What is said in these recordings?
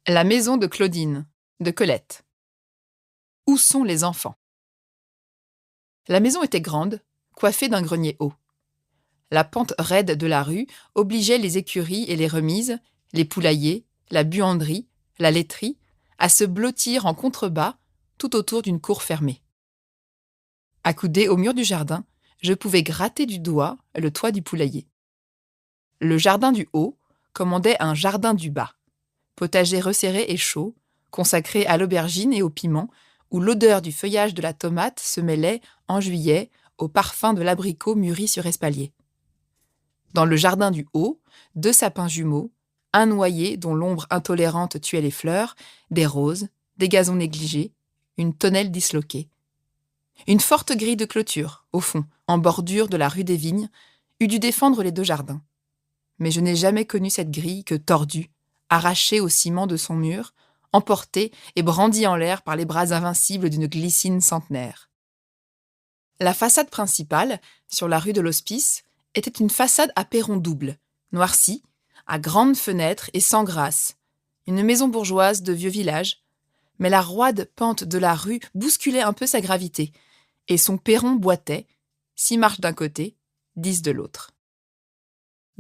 La maison de Claudine, de Colette. Où sont les enfants? La maison était grande, coiffée d'un grenier haut. La pente raide de la rue obligeait les écuries et les remises, les poulaillers, la buanderie, la laiterie, à se blottir en contrebas tout autour d'une cour fermée. Accoudé au mur du jardin, je pouvais gratter du doigt le toit du poulailler. Le jardin du haut commandait un jardin du bas, potager resserré et chaud, consacré à l'aubergine et au piment, où l'odeur du feuillage de la tomate se mêlait, en juillet, au parfum de l'abricot mûri sur espalier. Dans le jardin du haut, 2 sapins jumeaux, un noyer dont l'ombre intolérante tuait les fleurs, des roses, des gazons négligés, une tonnelle disloquée. Une forte grille de clôture, au fond, en bordure de la rue des Vignes, eût dû défendre les 2 jardins. Mais je n'ai jamais connu cette grille que tordue, arrachée au ciment de son mur, emportée et brandie en l'air par les bras invincibles d'une glycine centenaire. La façade principale, sur la rue de l'Hospice, était une façade à perron double, noircie, à grandes fenêtres et sans grâce, une maison bourgeoise de vieux village, mais la roide pente de la rue bousculait un peu sa gravité, et son perron boitait, 6 marches d'un côté, 10 de l'autre.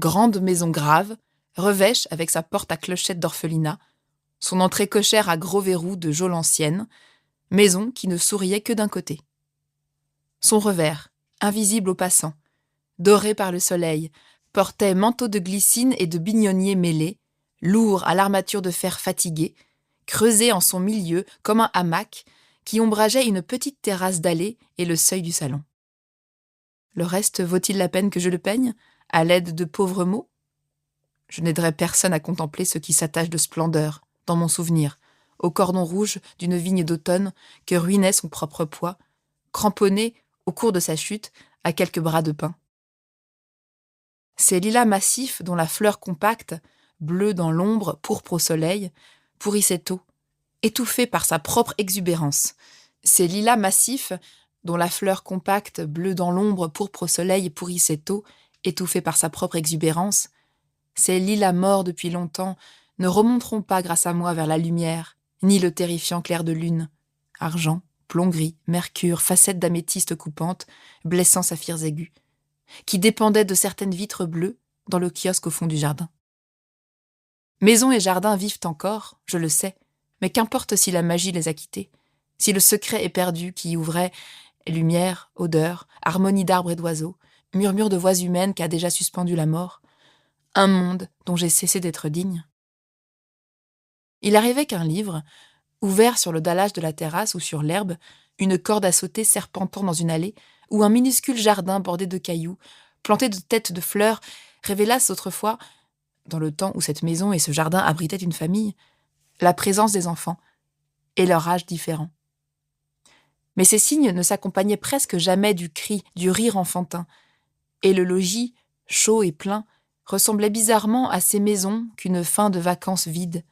Grande maison grave, revêche avec sa porte à clochette d'orphelinat, son entrée cochère à gros verrous de geôle ancienne, maison qui ne souriait que d'un côté. Son revers, invisible aux passants, doré par le soleil, portait manteau de glycine et de bignonnier mêlés, lourd à l'armature de fer fatiguée, creusé en son milieu comme un hamac qui ombrageait une petite terrasse d'allée et le seuil du salon. Le reste vaut-il la peine que je le peigne, à l'aide de pauvres mots? Je n'aiderai personne à contempler ce qui s'attache de splendeur, dans mon souvenir, au cordon rouge d'une vigne d'automne que ruinait son propre poids, cramponné, au cours de sa chute, à quelques bras de pin. Ces lilas massifs dont la fleur compacte, bleue dans l'ombre, pourpre au soleil, pourrissait tôt, étouffée par sa propre exubérance. Ces lilas massifs dont la fleur compacte, bleue dans l'ombre, pourpre au soleil, pourrissait tôt, étouffée par sa propre exubérance, ces lilas morts depuis longtemps ne remonteront pas grâce à moi vers la lumière, ni le terrifiant clair de lune. Argent, plomb gris, mercure, facettes d'améthyste coupantes, blessant saphirs aigus, qui dépendaient de certaines vitres bleues dans le kiosque au fond du jardin. Maison et jardin vivent encore, je le sais, mais qu'importe si la magie les a quittés, si le secret est perdu qui y ouvrait lumière, odeur, harmonie d'arbres et d'oiseaux, murmure de voix humaines qu'a déjà suspendu la mort, un monde dont j'ai cessé d'être digne. Il arrivait qu'un livre, ouvert sur le dallage de la terrasse ou sur l'herbe, une corde à sauter serpentant dans une allée, ou un minuscule jardin bordé de cailloux, planté de têtes de fleurs, révélassent autrefois, dans le temps où cette maison et ce jardin abritaient une famille, la présence des enfants, et leur âge différent. Mais ces signes ne s'accompagnaient presque jamais du cri, du rire enfantin, et le logis, chaud et plein, ressemblait bizarrement à ces maisons qu'une fin de vacances vide,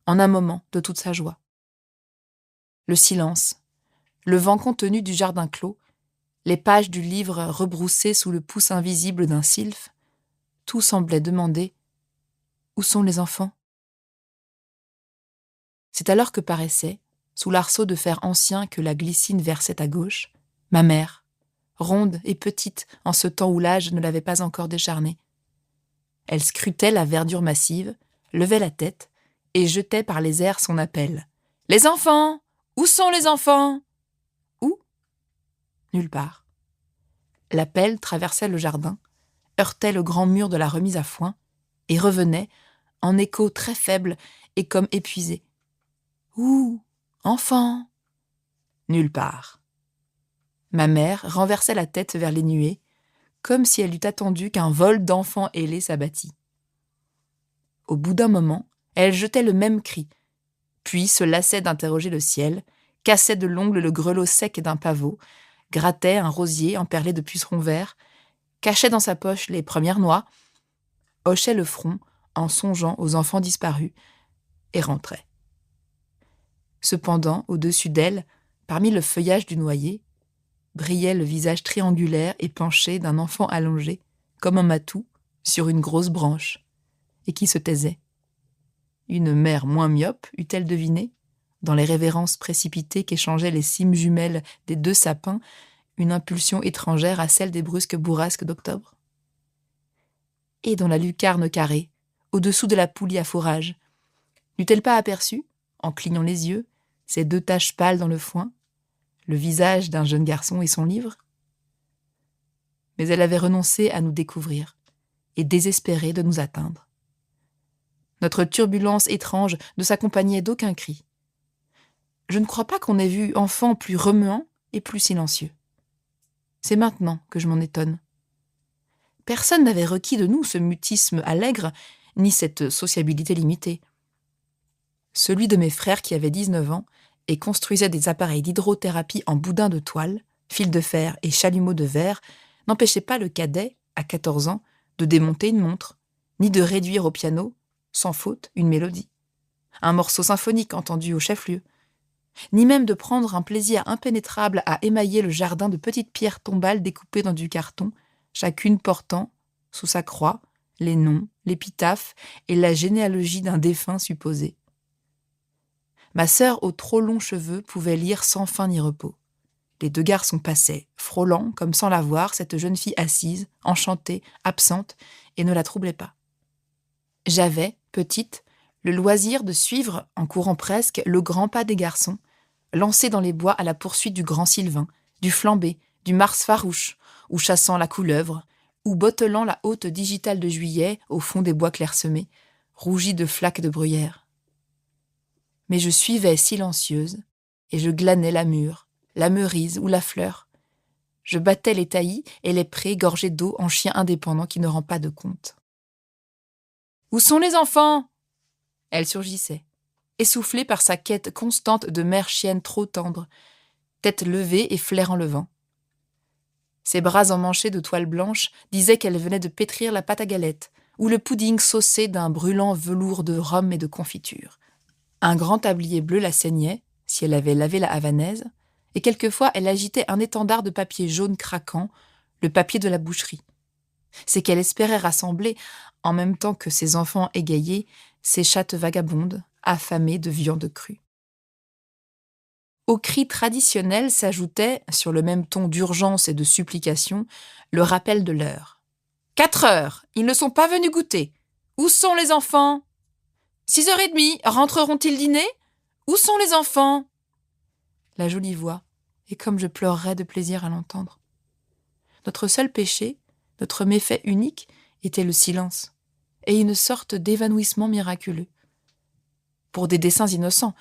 en un moment de toute sa joie. Le silence, le vent contenu du jardin clos, les pages du livre rebroussées sous le pouce invisible d'un sylphe, tout semblait demander « Où sont les enfants ?» C'est alors que paraissait, sous l'arceau de fer ancien que la glycine versait à gauche, ma mère, ronde et petite en ce temps où l'âge ne l'avait pas encore décharnée. Elle scrutait la verdure massive, levait la tête et jetait par les airs son appel. « Les enfants! Où sont les enfants ?» Où ? Nulle part. L'appel traversait le jardin, heurtait le grand mur de la remise à foin et revenait, en écho très faible et comme épuisé. « Où ? Enfants ?» Nulle part. Ma mère renversait la tête vers les nuées, comme si elle eût attendu qu'un vol d'enfants ailés s'abattît. Au bout d'un moment, elle jetait le même cri, puis se lassait d'interroger le ciel, cassait de l'ongle le grelot sec d'un pavot, grattait un rosier emperlé de pucerons verts, cachait dans sa poche les premières noix, hochait le front en songeant aux enfants disparus, et rentrait. Cependant, au-dessus d'elle, parmi le feuillage du noyer, brillait le visage triangulaire et penché d'un enfant allongé, comme un matou, sur une grosse branche, et qui se taisait. Une mère moins myope eût-elle deviné, dans les révérences précipitées qu'échangeaient les cimes jumelles des 2 sapins, une impulsion étrangère à celle des brusques bourrasques d'octobre? Et dans la lucarne carrée, au-dessous de la poulie à fourrage, n'eût-elle pas aperçu, en clignant les yeux, ces 2 taches pâles dans le foin, le visage d'un jeune garçon et son livre? Mais elle avait renoncé à nous découvrir, et désespérée de nous atteindre. Notre turbulence étrange ne s'accompagnait d'aucun cri. Je ne crois pas qu'on ait vu enfant plus remuant et plus silencieux. C'est maintenant que je m'en étonne. Personne n'avait requis de nous ce mutisme allègre, ni cette sociabilité limitée. Celui de mes frères qui avait 19 ans et construisait des appareils d'hydrothérapie en boudin de toile, fil de fer et chalumeau de verre, n'empêchait pas le cadet, à 14 ans, de démonter une montre, ni de réduire au piano, sans faute, une mélodie, un morceau symphonique entendu au chef-lieu, ni même de prendre un plaisir impénétrable à émailler le jardin de petites pierres tombales découpées dans du carton, chacune portant, sous sa croix, les noms, l'épitaphe et la généalogie d'un défunt supposé. Ma sœur aux trop longs cheveux pouvait lire sans fin ni repos. Les 2 garçons passaient, frôlant, comme sans la voir, cette jeune fille assise, enchantée, absente, et ne la troublait pas. J'avais, petite, le loisir de suivre, en courant presque, le grand pas des garçons, lancés dans les bois à la poursuite du grand sylvain, du flambé, du mars farouche, ou chassant la couleuvre, ou bottelant la haute digitale de juillet au fond des bois clairsemés, rougie de flaques de bruyère. Mais je suivais silencieuse, et je glanais la mûre, la meurise ou la fleur. Je battais les taillis et les prés gorgés d'eau en chien indépendant qui ne rend pas de compte. « Où sont les enfants ?» Elle surgissait, essoufflée par sa quête constante de mère chienne trop tendre, tête levée et flairant le vent. Ses bras emmanchés de toile blanche disaient qu'elle venait de pétrir la pâte à galette ou le pudding saucé d'un brûlant velours de rhum et de confiture. Un grand tablier bleu la ceignait, si elle avait lavé la havanaise, et quelquefois elle agitait un étendard de papier jaune craquant, le papier de la boucherie. C'est qu'elle espérait rassembler, en même temps que ses enfants égayés, ses chattes vagabondes, affamées de viande crue. Au cri traditionnel s'ajoutait, sur le même ton d'urgence et de supplication, le rappel de l'heure. « 4 heures, ils ne sont pas venus goûter. Où sont les enfants ? 6h30, rentreront-ils dîner ? Où sont les enfants ?» La jolie voix, et comme je pleurerais de plaisir à l'entendre. Notre seul péché, notre méfait unique, était le silence, et une sorte d'évanouissement miraculeux. Pour des desseins innocents,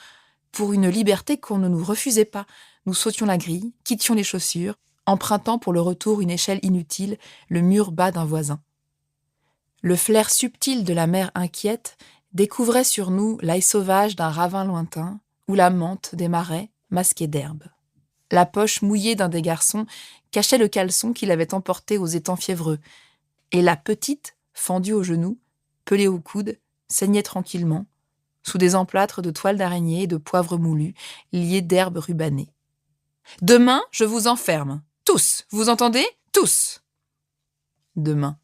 pour une liberté qu'on ne nous refusait pas, nous sautions la grille, quittions les chaussures, empruntant pour le retour une échelle inutile, le mur bas d'un voisin. Le flair subtil de la mer inquiète découvrait sur nous l'ail sauvage d'un ravin lointain ou la menthe des marais masqués d'herbe. La poche mouillée d'un des garçons cachait le caleçon qu'il avait emporté aux étangs fiévreux, et la petite, fendue au genou, pelée au coude, saignait tranquillement, sous des emplâtres de toile d'araignée et de poivre moulu, liés d'herbes rubanées. « Demain, je vous enferme. Tous, vous entendez ? Tous !» Demain.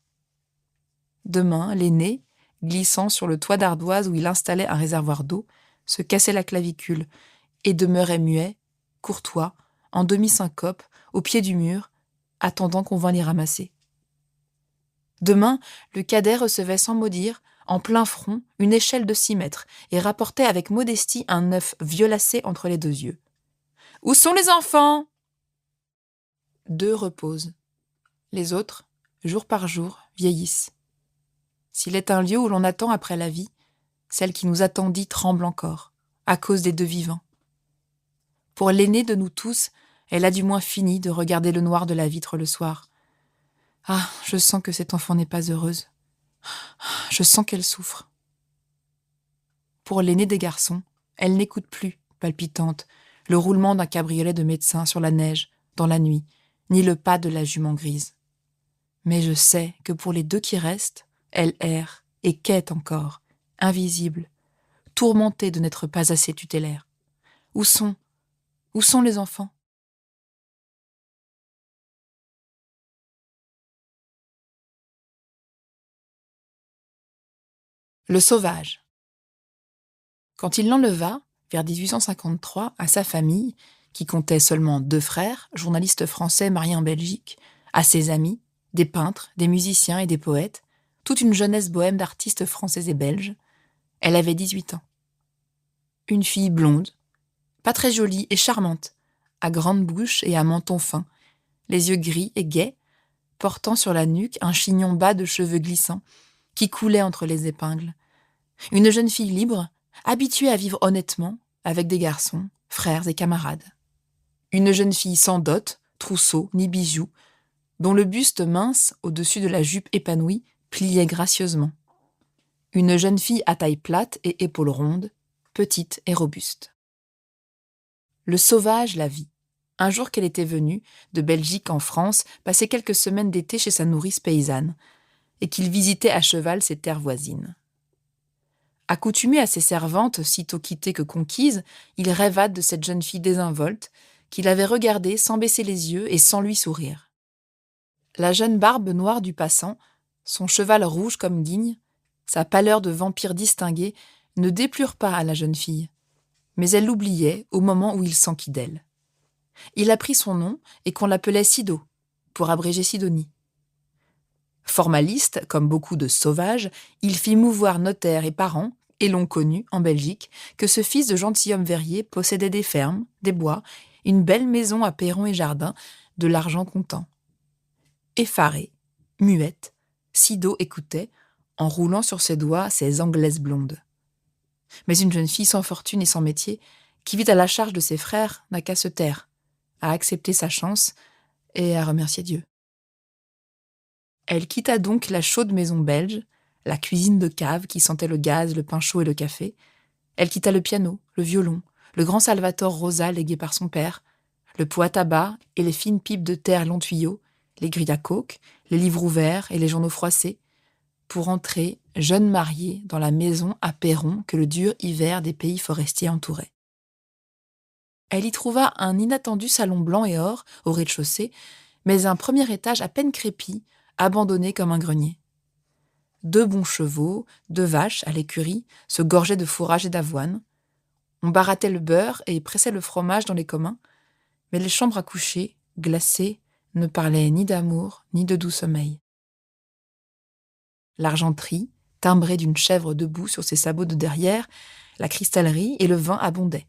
Demain, l'aîné, glissant sur le toit d'ardoise où il installait un réservoir d'eau, se cassait la clavicule et demeurait muet, courtois, en demi-syncope, au pied du mur, attendant qu'on vînt l'y ramasser. Demain, le cadet recevait sans mot dire, en plein front, une échelle de 6 mètres et rapportait avec modestie un œuf violacé entre les 2 yeux. « Où sont les enfants ?» 2 reposent. Les autres, jour par jour, vieillissent. S'il est un lieu où l'on attend après la vie, celle qui nous attendit tremble encore, à cause des 2 vivants. Pour l'aînée de nous tous, elle a du moins fini de regarder le noir de la vitre le soir. Ah, je sens que cette enfant n'est pas heureuse. Je sens qu'elle souffre. Pour l'aîné des garçons, elle n'écoute plus, palpitante, le roulement d'un cabriolet de médecin sur la neige, dans la nuit, ni le pas de la jument grise. Mais je sais que pour les 2 qui restent, elle erre et quête encore, invisible, tourmentée de n'être pas assez tutélaire. Où sont les enfants ? Le sauvage. Quand il l'enleva, vers 1853, à sa famille, qui comptait seulement 2 frères, journalistes français mariés en Belgique, à ses amis, des peintres, des musiciens et des poètes, toute une jeunesse bohème d'artistes français et belges, elle avait 18 ans. Une fille blonde, pas très jolie et charmante, à grande bouche et à menton fin, les yeux gris et gais, portant sur la nuque un chignon bas de cheveux glissants, qui coulait entre les épingles. Une jeune fille libre, habituée à vivre honnêtement, avec des garçons, frères et camarades. Une jeune fille sans dot, trousseau, ni bijoux, dont le buste mince, au-dessus de la jupe épanouie, pliait gracieusement. Une jeune fille à taille plate et épaules rondes, petite et robuste. Le sauvage la vit. Un jour qu'elle était venue, de Belgique en France, passer quelques semaines d'été chez sa nourrice paysanne, et qu'il visitait à cheval ses terres voisines. Accoutumé à ses servantes, sitôt quittées que conquises, il rêva de cette jeune fille désinvolte, qu'il avait regardée sans baisser les yeux et sans lui sourire. La jeune barbe noire du passant, son cheval rouge comme guigne, sa pâleur de vampire distingué, ne déplurent pas à la jeune fille, mais elle l'oubliait au moment où il s'enquit d'elle. Il apprit son nom et qu'on l'appelait Sido, pour abréger Sidonie. Formaliste, comme beaucoup de sauvages, il fit mouvoir notaires et parents, et l'on connut, en Belgique, que ce fils de gentilhomme verrier possédait des fermes, des bois, une belle maison à perron et jardin, de l'argent comptant. Effarée, muette, Sido écoutait, en roulant sur ses doigts ses anglaises blondes. Mais une jeune fille sans fortune et sans métier, qui vit à la charge de ses frères, n'a qu'à se taire, à accepter sa chance et à remercier Dieu. Elle quitta donc la chaude maison belge, la cuisine de cave qui sentait le gaz, le pain chaud et le café. Elle quitta le piano, le violon, le grand Salvator Rosa légué par son père, le pot à tabac et les fines pipes de terre long tuyau, les grilles à coke, les livres ouverts et les journaux froissés, pour entrer, jeune mariée, dans la maison à perron que le dur hiver des pays forestiers entourait. Elle y trouva un inattendu salon blanc et or au rez-de-chaussée, mais un premier étage à peine crépi, abandonné comme un grenier. 2 bons chevaux, 2 vaches à l'écurie, se gorgeaient de fourrage et d'avoine. On barattait le beurre et pressait le fromage dans les communs, mais les chambres à coucher, glacées, ne parlaient ni d'amour ni de doux sommeil. L'argenterie, timbrée d'une chèvre debout sur ses sabots de derrière, la cristallerie et le vin abondaient.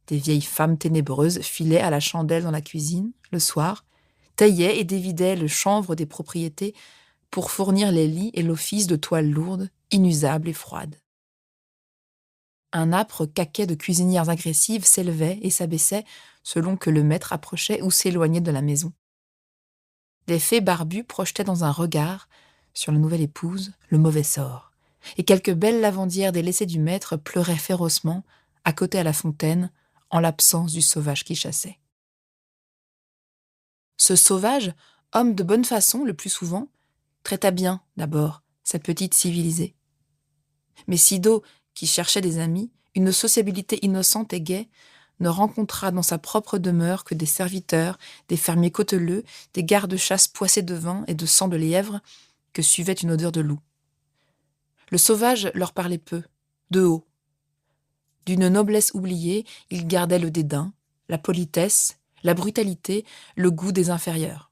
Des vieilles femmes ténébreuses filaient à la chandelle dans la cuisine, le soir, taillaient et dévidaient le chanvre des propriétés pour fournir les lits et l'office de toiles lourdes, inusables et froides. Un âpre caquet de cuisinières agressives s'élevait et s'abaissait selon que le maître approchait ou s'éloignait de la maison. Des fées barbues projetaient dans un regard, sur la nouvelle épouse, le mauvais sort, et quelques belles lavandières délaissées du maître pleuraient férocement, à côté à la fontaine, en l'absence du sauvage qui chassait. Ce sauvage, homme de bonne façon le plus souvent, traita bien, d'abord, sa petite civilisée. Mais Sido, qui cherchait des amis, une sociabilité innocente et gaie, ne rencontra dans sa propre demeure que des serviteurs, des fermiers cauteleux, des gardes-chasse poissés de vin et de sang de lièvre, que suivait une odeur de loup. Le sauvage leur parlait peu, de haut. D'une noblesse oubliée, il gardait le dédain, la politesse, la brutalité, le goût des inférieurs.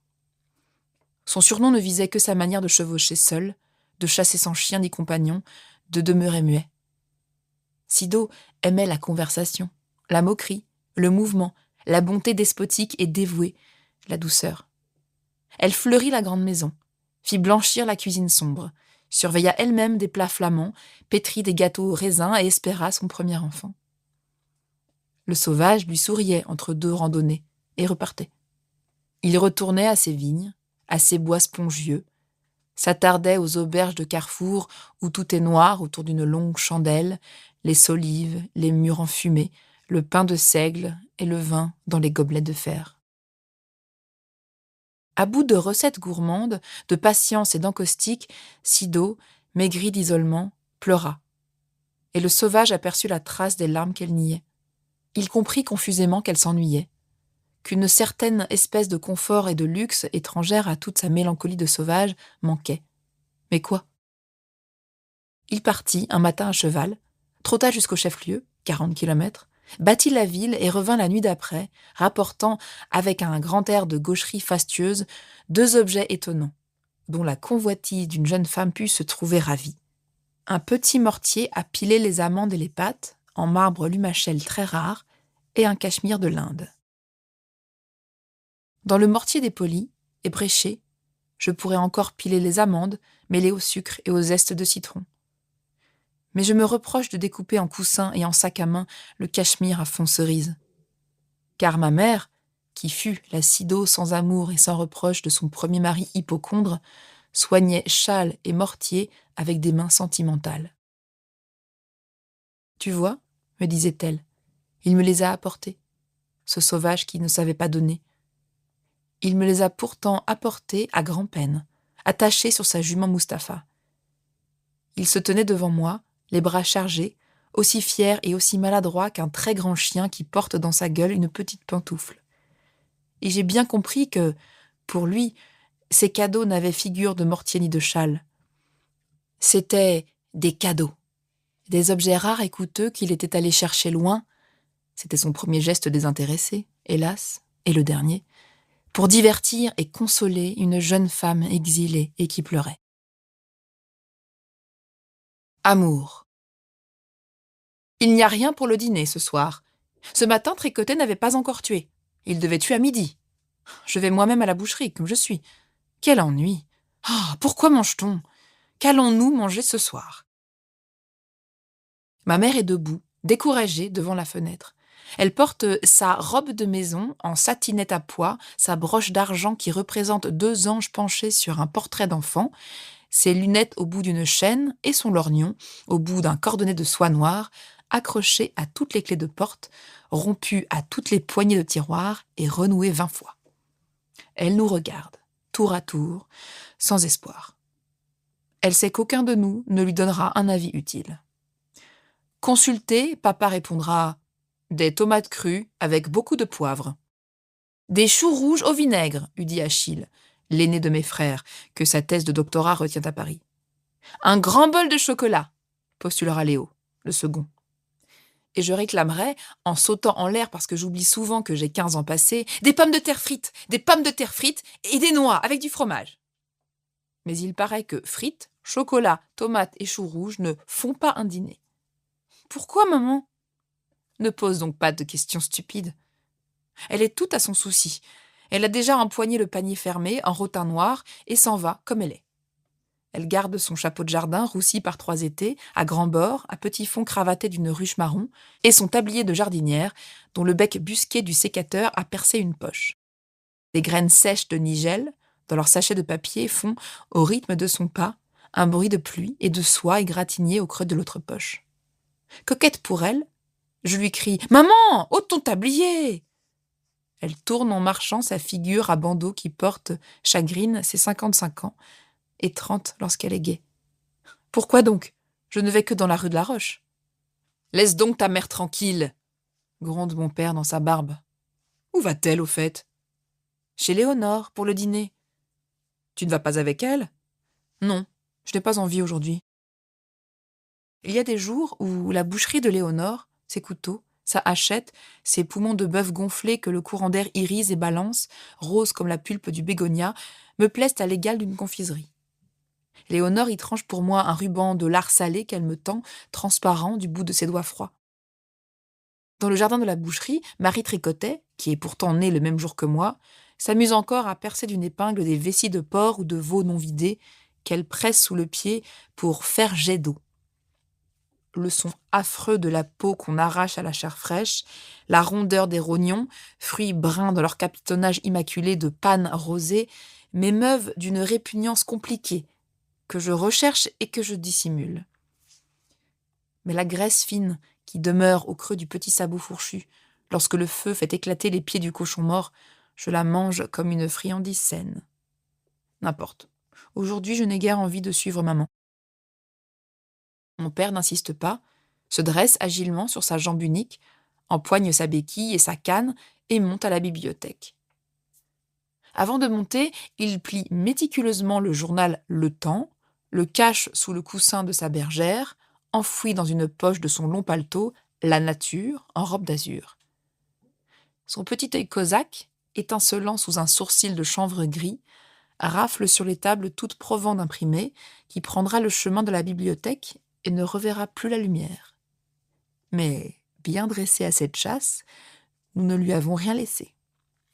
Son surnom ne visait que sa manière de chevaucher seul, de chasser sans chien ni compagnon, de demeurer muet. Sido aimait la conversation, la moquerie, le mouvement, la bonté despotique et dévouée, la douceur. Elle fleurit la grande maison, fit blanchir la cuisine sombre, surveilla elle-même des plats flamands, pétrit des gâteaux au raisin et espéra son premier enfant. Le sauvage lui souriait entre 2 randonnées et repartait. Il retournait à ses vignes, à ses bois spongieux, s'attardait aux auberges de carrefour où tout est noir autour d'une longue chandelle, les solives, les mûres enfumées, le pain de seigle et le vin dans les gobelets de fer. À bout de recettes gourmandes, de patience et d'encaustique, Sido, maigri d'isolement, pleura. Et le sauvage aperçut la trace des larmes qu'elle niait. Il comprit confusément qu'elle s'ennuyait, qu'une certaine espèce de confort et de luxe étrangère à toute sa mélancolie de sauvage manquait. Mais quoi ? Il partit un matin à cheval, trotta jusqu'au chef-lieu, 40 kilomètres, battit la ville et revint la nuit d'après, rapportant, avec un grand air de gaucherie fastueuse, 2 objets étonnants, dont la convoitise d'une jeune femme put se trouver ravie. Un petit mortier à piler les amandes et les pâtes, en marbre lumachel très rare, et un cachemire de l'Inde. Dans le mortier dépoli, ébréché, je pourrais encore piler les amandes, mêlées au sucre et aux zestes de citron. Mais je me reproche de découper en coussin et en sac à main le cachemire à fond cerise. Car ma mère, qui fut la Sido sans amour et sans reproche de son premier mari hypocondre, soignait châle et mortier avec des mains sentimentales. « Tu vois, me disait-elle, il me les a apportés, ce sauvage qui ne savait pas donner. Il me les a pourtant apportés à grand-peine, attachés sur sa jument Mustapha. Il se tenait devant moi, les bras chargés, aussi fier et aussi maladroit qu'un très grand chien qui porte dans sa gueule une petite pantoufle. Et j'ai bien compris que, pour lui, ces cadeaux n'avaient figure de mortier ni de châle. C'étaient des cadeaux, des objets rares et coûteux qu'il était allé chercher loin, c'était son premier geste désintéressé, hélas, et le dernier, pour divertir et consoler une jeune femme exilée et qui pleurait. Amour. Il n'y a rien pour le dîner ce soir. Ce matin, Tricotet n'avait pas encore tué. Il devait tuer à midi. Je vais moi-même à la boucherie, comme je suis. Quel ennui. Ah, pourquoi mange-t-on? Qu'allons-nous manger ce soir? Ma mère est debout, découragée, devant la fenêtre. Elle porte sa robe de maison en satinette à pois, sa broche d'argent qui représente 2 anges penchés sur un portrait d'enfant, ses lunettes au bout d'une chaîne et son lorgnon au bout d'un cordonnet de soie noire, accroché à toutes les clés de porte, rompu à toutes les poignées de tiroir et renoué 20 fois. Elle nous regarde, tour à tour, sans espoir. Elle sait qu'aucun de nous ne lui donnera un avis utile. Consulté, papa répondra « Des tomates crues avec beaucoup de poivre. »« Des choux rouges au vinaigre », eût dit Achille, l'aîné de mes frères, que sa thèse de doctorat retient à Paris. « Un grand bol de chocolat », postulera Léo, le second. Et je réclamerai, en sautant en l'air parce que j'oublie souvent que j'ai 15 ans passés, des pommes de terre frites et des noix avec du fromage. Mais il paraît que frites, chocolat, tomates et choux rouges ne font pas un dîner. Pourquoi, maman? Ne pose donc pas de questions stupides. Elle est toute à son souci. Elle a déjà empoigné le panier fermé, en rotin noir, et s'en va comme elle est. Elle garde son chapeau de jardin roussi par 3 étés, à grand bord, à petit fond cravaté d'une ruche marron, et son tablier de jardinière, dont le bec busqué du sécateur a percé une poche. Les graines sèches de nigel, dans leur sachet de papier, font, au rythme de son pas, un bruit de pluie et de soie égratignée au creux de l'autre poche. Coquette pour elle, je lui crie « Maman, ôte ton tablier !» Elle tourne en marchant sa figure à bandeau qui porte, chagrine, ses 55 ans, et 30 lorsqu'elle est gaie. « Pourquoi donc? Je ne vais que dans la rue de la Roche. »« Laisse donc ta mère tranquille !» gronde mon père dans sa barbe. « Où va-t-elle, au fait? »« Chez Léonore, pour le dîner. »« Tu ne vas pas avec elle? »« Non, je n'ai pas envie aujourd'hui. » Il y a des jours où la boucherie de Léonore, ses couteaux, sa hachette, ses poumons de bœuf gonflés que le courant d'air irise et balance, roses comme la pulpe du bégonia, me plaisent à l'égal d'une confiserie. Léonore y tranche pour moi un ruban de lard salé qu'elle me tend, transparent du bout de ses doigts froids. Dans le jardin de la boucherie, Marie Tricotet, qui est pourtant née le même jour que moi, s'amuse encore à percer d'une épingle des vessies de porc ou de veau non vidés qu'elle presse sous le pied pour faire jet d'eau. Le son affreux de la peau qu'on arrache à la chair fraîche, la rondeur des rognons, fruits bruns dans leur capitonnage immaculé de panne rosée, m'émeuvent d'une répugnance compliquée, que je recherche et que je dissimule. Mais la graisse fine qui demeure au creux du petit sabot fourchu, lorsque le feu fait éclater les pieds du cochon mort, je la mange comme une friandise saine. N'importe. Aujourd'hui, je n'ai guère envie de suivre maman. Mon père n'insiste pas, se dresse agilement sur sa jambe unique, empoigne sa béquille et sa canne et monte à la bibliothèque. Avant de monter, il plie méticuleusement le journal Le Temps, le cache sous le coussin de sa bergère, enfoui dans une poche de son long paletot, la nature en robe d'azur. Son petit œil cosaque, étincelant sous un sourcil de chanvre gris, rafle sur les tables toute provant d'imprimé qui prendra le chemin de la bibliothèque et ne reverra plus la lumière. Mais, bien dressé à cette chasse, nous ne lui avons rien laissé.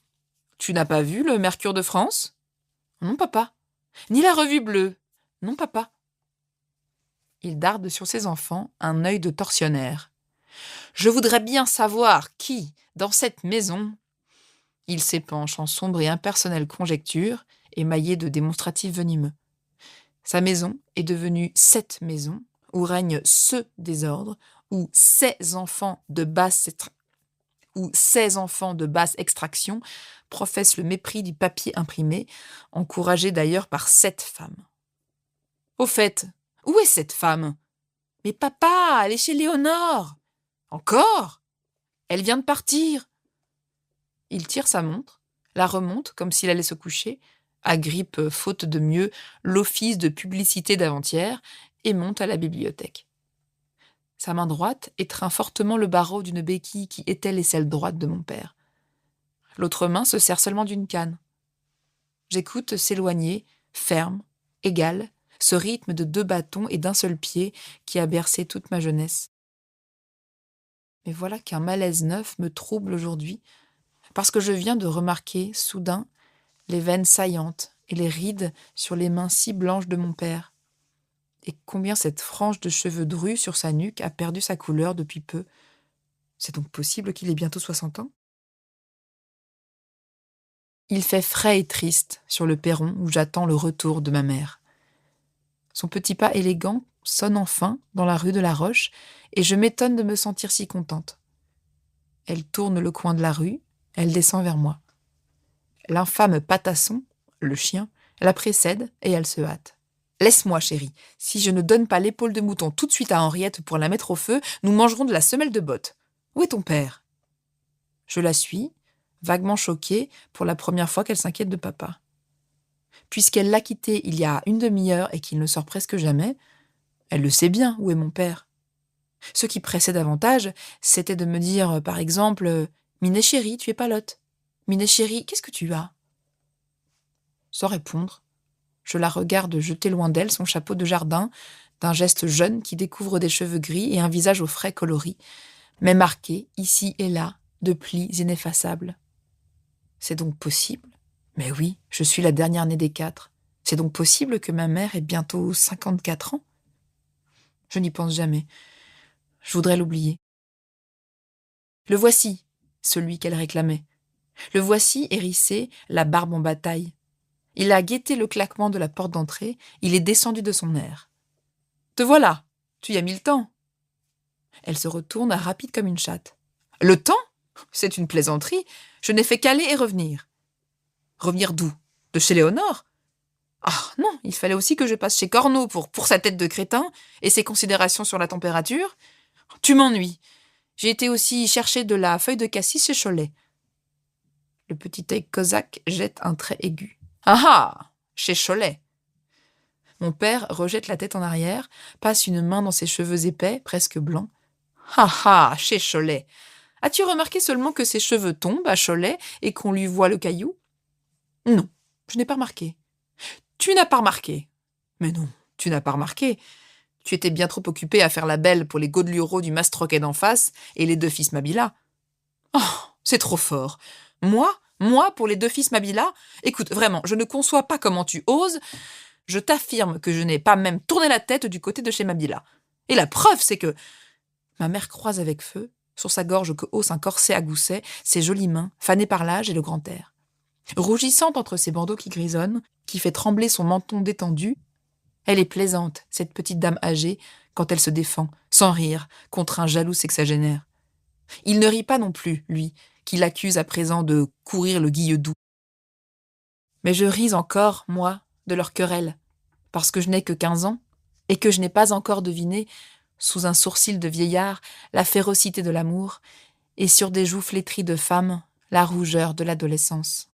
« Tu n'as pas vu le Mercure de France ?»« Non, papa. »« Ni la Revue bleue ?»« Non, papa. » Il darde sur ses enfants un œil de tortionnaire. « Je voudrais bien savoir qui, dans cette maison... » Il s'épanche en sombre et impersonnelle conjecture, émaillée de démonstratifs venimeux. Sa maison est devenue cette maison, où règne ce désordre, où ces enfants de basse extraction professent le mépris du papier imprimé, encouragés d'ailleurs par cette femme. Au fait, où est cette femme ? Mais papa, elle est chez Léonore. Encore ? Elle vient de partir. Il tire sa montre, la remonte comme s'il allait se coucher, agrippe, faute de mieux, l'office de publicité d'avant-hier et monte à la bibliothèque. Sa main droite étreint fortement le barreau d'une béquille qui était l'aisselle droite de mon père. L'autre main se sert seulement d'une canne. J'écoute s'éloigner, ferme, égal, ce rythme de 2 bâtons et d'un seul pied qui a bercé toute ma jeunesse. Mais voilà qu'un malaise neuf me trouble aujourd'hui, parce que je viens de remarquer, soudain, les veines saillantes et les rides sur les mains si blanches de mon père. Et combien cette frange de cheveux drus sur sa nuque a perdu sa couleur depuis peu. C'est donc possible qu'il ait bientôt 60 ans ? Il fait frais et triste sur le perron où j'attends le retour de ma mère. Son petit pas élégant sonne enfin dans la rue de la Roche et je m'étonne de me sentir si contente. Elle tourne le coin de la rue, elle descend vers moi. L'infâme Patasson, le chien, la précède et elle se hâte. « Laisse-moi, chérie. Si je ne donne pas l'épaule de mouton tout de suite à Henriette pour la mettre au feu, nous mangerons de la semelle de botte. Où est ton père ?» Je la suis, vaguement choquée pour la première fois qu'elle s'inquiète de papa. Puisqu'elle l'a quitté il y a une demi-heure et qu'il ne sort presque jamais, elle le sait bien où est mon père. Ce qui pressait davantage, c'était de me dire, par exemple, « Minet chérie, tu es palote. Minet chérie, qu'est-ce que tu as ?» Sans répondre, je la regarde jeter loin d'elle son chapeau de jardin, d'un geste jeune qui découvre des cheveux gris et un visage au frais coloris, mais marqué, ici et là, de plis ineffaçables. C'est donc possible ? Mais oui, je suis la dernière née des 4. C'est donc possible que ma mère ait bientôt 54 ans ? Je n'y pense jamais. Je voudrais l'oublier. Le voici, celui qu'elle réclamait. Le voici hérissé, la barbe en bataille. Il a guetté le claquement de la porte d'entrée, il est descendu de son air. « Te voilà, tu y as mis le temps. » Elle se retourne, rapide comme une chatte. « Le temps ? C'est une plaisanterie. Je n'ai fait qu'aller et revenir. » « Revenir d'où ? De chez Léonore ? Ah non, il fallait aussi que je passe chez Corneau pour sa tête de crétin et ses considérations sur la température. Tu m'ennuies. J'ai été aussi chercher de la feuille de cassis chez Cholet. » Le petit œil cosaque jette un trait aigu. « Ah ah ! Chez Cholet !» Mon père rejette la tête en arrière, passe une main dans ses cheveux épais, presque blancs. « Ah ah ! Chez Cholet ! As-tu remarqué seulement que ses cheveux tombent à Cholet et qu'on lui voit le caillou ? » « Non, je n'ai pas remarqué. »« Tu n'as pas remarqué ?»« Mais non, tu n'as pas remarqué. Tu étais bien trop occupé à faire la belle pour les Godelureau du Mastroquet d'en face et les 2 fils Mabila. »« Oh, c'est trop fort. Moi pour les 2 fils Mabila ? Écoute, vraiment, je ne conçois pas comment tu oses. Je t'affirme que je n'ai pas même tourné la tête du côté de chez Mabila. Et la preuve, c'est que... » Ma mère croise avec feu, sur sa gorge que hausse un corset à gousset, ses jolies mains, fanées par l'âge et le grand air. Rougissante entre ses bandeaux qui grisonnent, qui fait trembler son menton détendu, elle est plaisante, cette petite dame âgée, quand elle se défend, sans rire, contre un jaloux sexagénaire. Il ne rit pas non plus, lui, qui l'accuse à présent de courir le guilledoux. Mais je ris encore, moi, de leur querelle, parce que je n'ai que 15 ans, et que je n'ai pas encore deviné, sous un sourcil de vieillard, la férocité de l'amour, et sur des joues flétries de femme, la rougeur de l'adolescence.